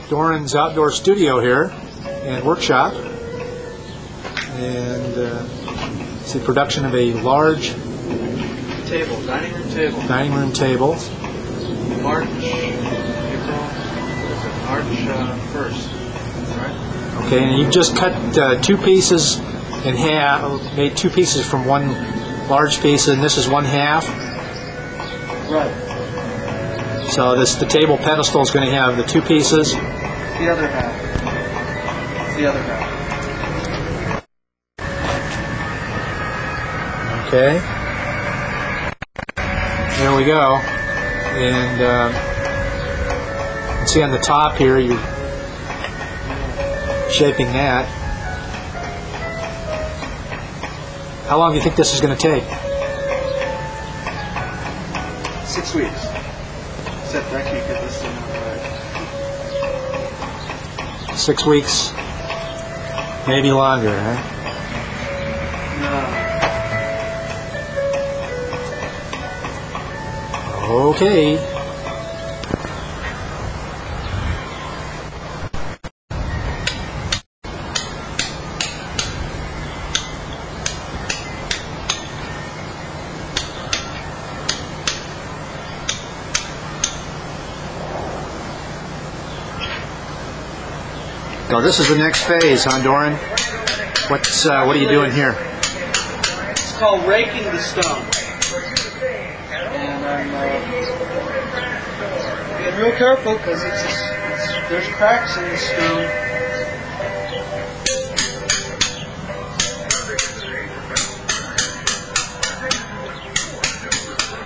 Doran's outdoor studio here and workshop, and it's the production of a large dining room table. March 1st, right? Okay, and you've just cut two pieces in half, made two pieces from one large piece, and this is one half. Right. So the table pedestal is going to have the two pieces. The other half. The other half. Okay. There we go. And you can see on the top here, you're shaping that. How long do you think this is going to take? 6 weeks. Except I can't get this thing right. 6 weeks, maybe longer, huh? No. Okay. So this is the next phase, huh, Doran? What are you doing here? It's called raking the stone. And I'm being real careful because there's cracks in the stone.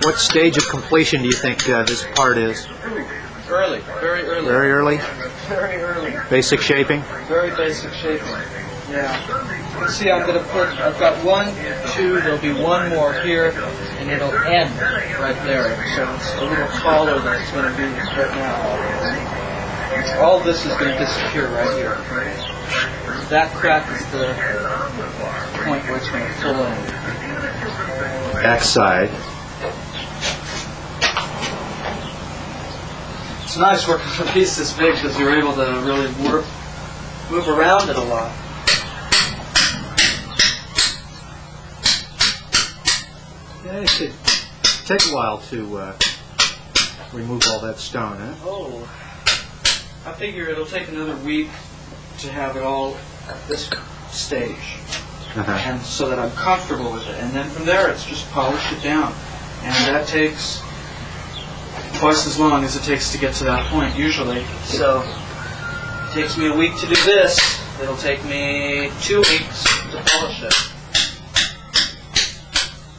What stage of completion do you think this part is? Early, very early. Very early? Very early. Basic shaping? Very basic shaping. Yeah. You can see I've got 1, 2, there'll be one more here, and it'll end right there. So it's a little taller than it's going to be right now. All this is going to disappear right here. That crack is the point where it's going to fill in. Back side. It's nice working with a piece this big because you're able to really move around it a lot. Yeah, it could take a while to remove all that stone, huh? Oh, I figure it'll take another week to have it all at this stage, and so that I'm comfortable with it. And then from there, it's just polish it down, and that takes twice as long as it takes to get to that point usually. So it takes me a week to do this. It'll take me 2 weeks to polish it.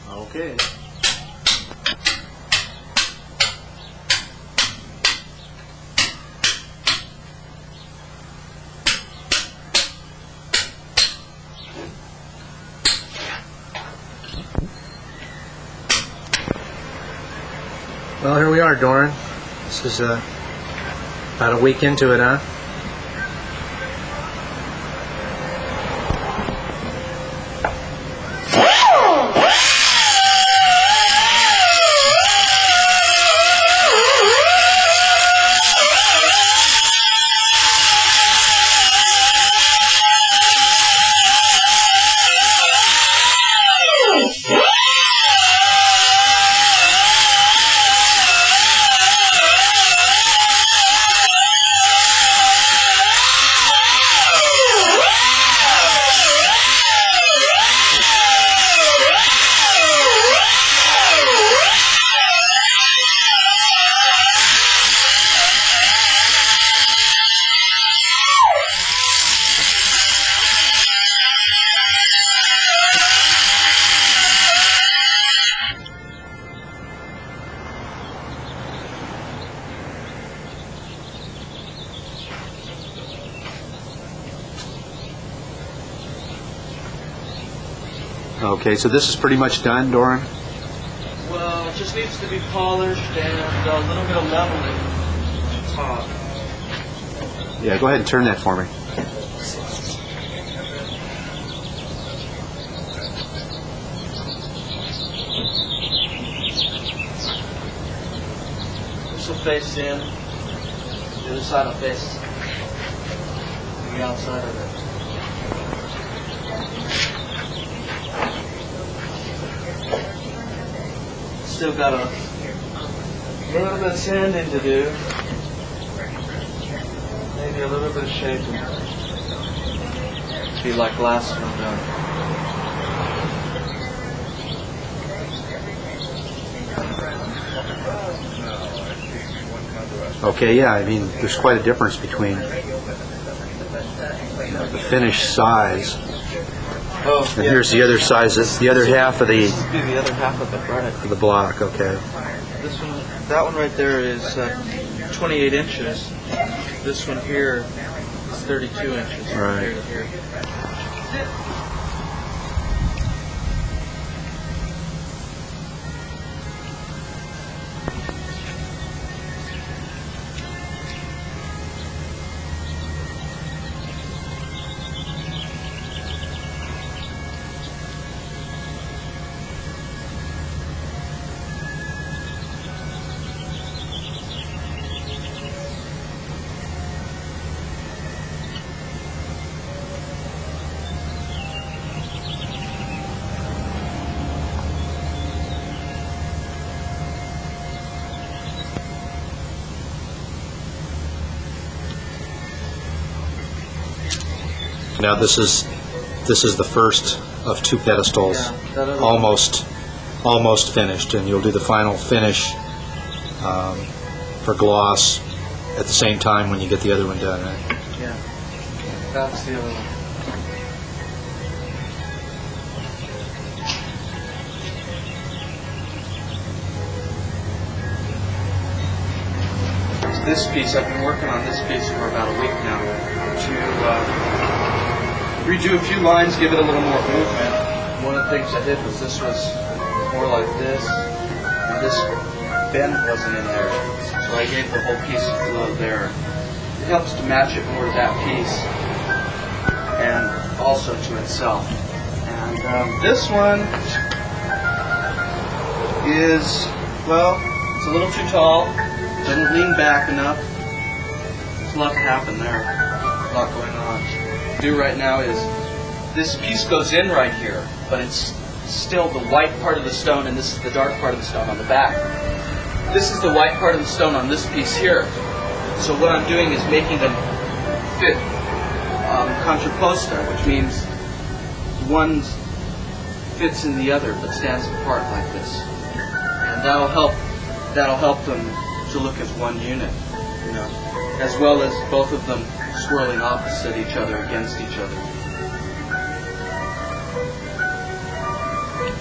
Okay. Well, here we are, Doran. This is about a week into it, huh? Okay, so this is pretty much done, Doran? Well, it just needs to be polished and a little bit of leveling at the top. Yeah, go ahead and turn that for me. This will face in, the other side will face the outside of it. Still got a little bit of sanding to do. Maybe a little bit of shaping. Be like glass when done. Okay, yeah, I mean, there's quite a difference between the finished size. Oh, And here's the other size, the other half of This would be the other half of it, right? the block, okay. This one, that one right there is 28 inches. This one here is 32 inches. From Right. here to here. Now this is the first of two pedestals, Yeah, that other- almost finished, and you'll do the final finish for gloss at the same time when you get the other one done, right? Yeah. That's the other one. This piece, I've been working on this piece for about a week now to redo a few lines, give it a little more movement. One of the things I did was this was more like this, and this bend wasn't in there, so I gave the whole piece a flow there. It helps to match it more to that piece and also to itself. And this one is, well, it's a little too tall. Doesn't lean back enough. There's a lot to happen there. A lot going on. What I do right now is this piece goes in right here, but it's still the white part of the stone, and this is the dark part of the stone on the back. This is the white part of the stone on this piece here. So what I'm doing is making them fit contrapposta, which means one fits in the other but stands apart like this, and that'll help them to look as one unit, you know, as well as both of them swirling opposite each other, against each other.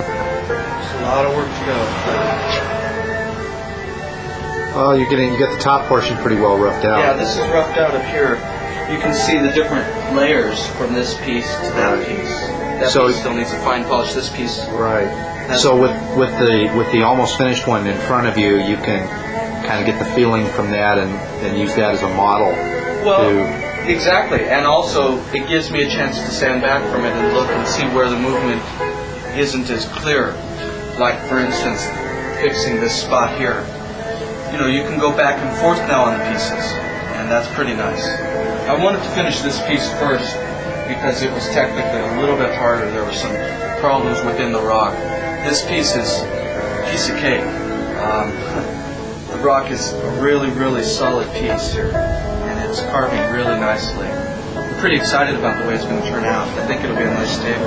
There's a lot of work to go. Well, you get the top portion pretty well roughed out. Yeah, this is roughed out up here. You can see the different layers from this piece to that piece. That So- piece still needs a fine polish. This piece, Right. So with the almost finished one in front of you, you can kind of get the feeling from that and use that as a model. well, exactly, and also it gives me a chance to stand back from it and look and see where the movement isn't as clear. Like, for instance, fixing this spot here. You know, you can go back and forth now on the pieces, and that's pretty nice. I wanted to finish this piece first because it was technically a little bit harder. There were some problems within the rock. This piece is a piece of cake. The rock is a really, really solid piece here, and it's carving really nicely. I'm pretty excited about the way it's going to turn out. I think it'll be a nice table.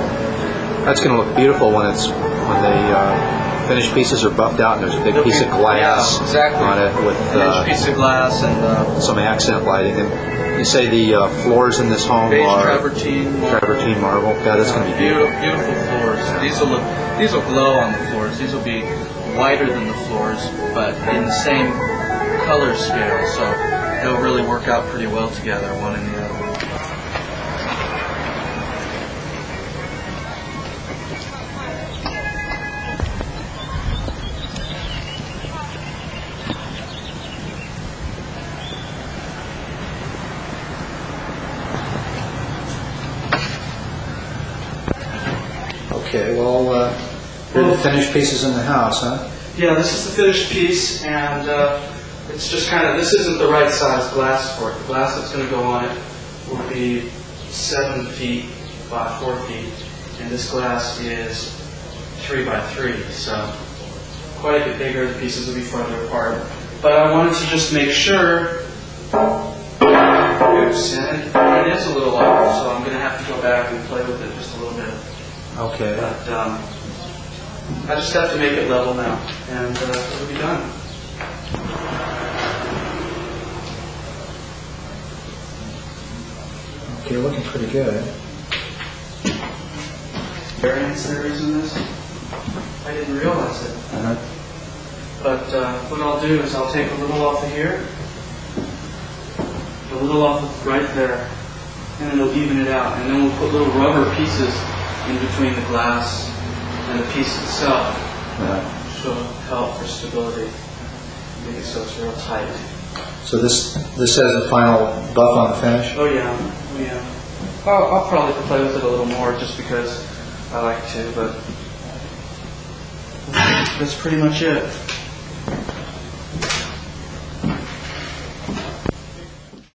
That's going to look beautiful when the finished pieces are buffed out and there's a big piece of glass Yeah, exactly. on it with An inch piece of glass and some accent lighting. And you say the floors in this home beige are travertine. travertine marble. Yeah, that's going to be beautiful. Beautiful floors. These will glow on the floors. These will be whiter than the floors, but in the same color scale, so they'll really work out pretty well together, one and the other. Okay, well, here are the finished pieces in the house, huh? Yeah, this is the finished piece, and it's just kind of, this isn't the right size glass for it. The glass that's going to go on it will be 7 feet by 4 feet, and this glass is 3 by 3, so quite a bit bigger. The pieces will be farther apart. But I wanted to just make sure. Oops, and it is a little off, so I'm going to have to go back and play with it just a little bit. Okay. But I just have to make it level now, and it'll be done. Okay, looking pretty good. Variance there is in this. I didn't realize it. But what I'll do is I'll take a little off of here, a little off of right there, and then it'll even it out. And then we'll put little rubber pieces in between the glass and the piece itself, which will help for stability. Make it so it's real tight. So this has the final buff on the finish? Oh yeah, oh yeah. I'll probably play with it a little more just because I like to, but that's pretty much it.